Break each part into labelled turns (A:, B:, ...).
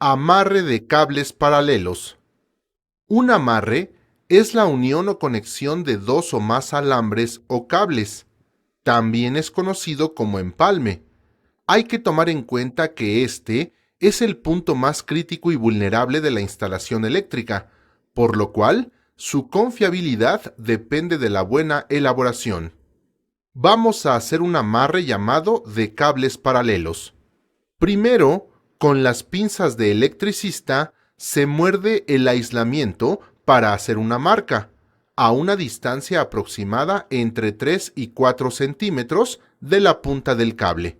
A: Amarre de cables paralelos. Un amarre es la unión o conexión de dos o más alambres o cables. También es conocido como empalme. Hay que tomar en cuenta que este es el punto más crítico y vulnerable de la instalación eléctrica, por lo cual su confiabilidad depende de la buena elaboración. Vamos a hacer un amarre llamado de cables paralelos. Primero, con las pinzas de electricista, se muerde el aislamiento para hacer una marca, a una distancia aproximada entre 3 y 4 centímetros de la punta del cable.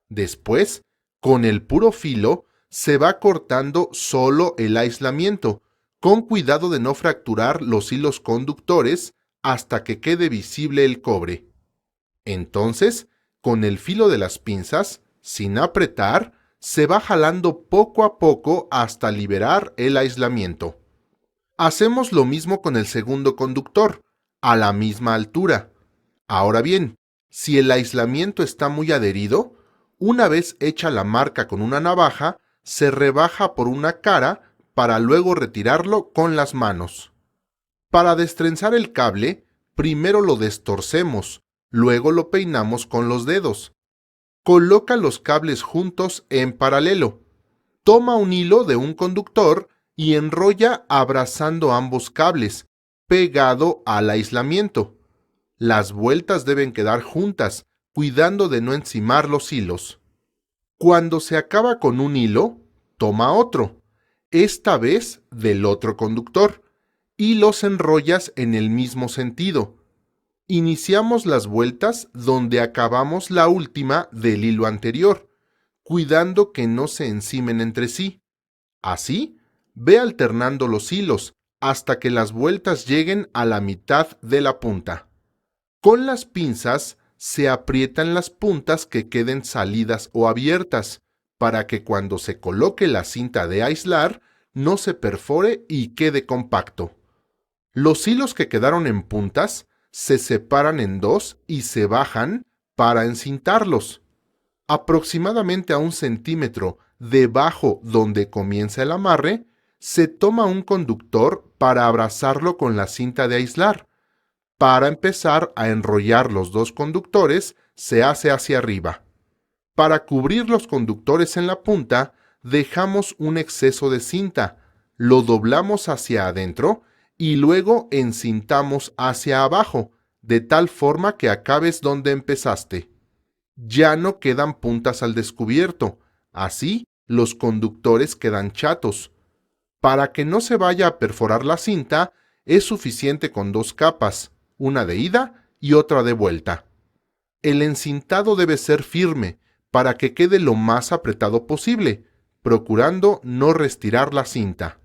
A: Después, con el puro filo, se va cortando solo el aislamiento, con cuidado de no fracturar los hilos conductores hasta que quede visible el cobre. Entonces, con el filo de las pinzas, sin apretar, se va jalando poco a poco hasta liberar el aislamiento. Hacemos lo mismo con el segundo conductor, a la misma altura. Ahora bien, si el aislamiento está muy adherido, una vez hecha la marca con una navaja, se rebaja por una cara para luego retirarlo con las manos. Para destrenzar el cable, primero lo destorcemos, luego lo peinamos con los dedos. Coloca los cables juntos en paralelo. Toma un hilo de un conductor y enrolla abrazando ambos cables, pegado al aislamiento. Las vueltas deben quedar juntas, cuidando de no encimar los hilos. Cuando se acaba con un hilo, toma otro, esta vez del otro conductor, y los enrollas en el mismo sentido. Iniciamos las vueltas donde acabamos la última del hilo anterior, cuidando que no se encimen entre sí. Así, ve alternando los hilos hasta que las vueltas lleguen a la mitad de la punta. Con las pinzas se aprietan las puntas que queden salidas o abiertas, para que cuando se coloque la cinta de aislar no se perfore y quede compacto. Los hilos que quedaron en puntas se separan en dos y se bajan para encintarlos. Aproximadamente a 1 centímetro debajo donde comienza el amarre, se toma un conductor para abrazarlo con la cinta de aislar. Para empezar a enrollar los dos conductores, se hace hacia arriba. Para cubrir los conductores en la punta, dejamos un exceso de cinta, lo doblamos hacia adentro y luego encintamos hacia abajo, de tal forma que acabes donde empezaste. Ya no quedan puntas al descubierto, así los conductores quedan chatos. Para que no se vaya a perforar la cinta, es suficiente con 2 capas, una de ida y otra de vuelta. El encintado debe ser firme para que quede lo más apretado posible, procurando no restirar la cinta.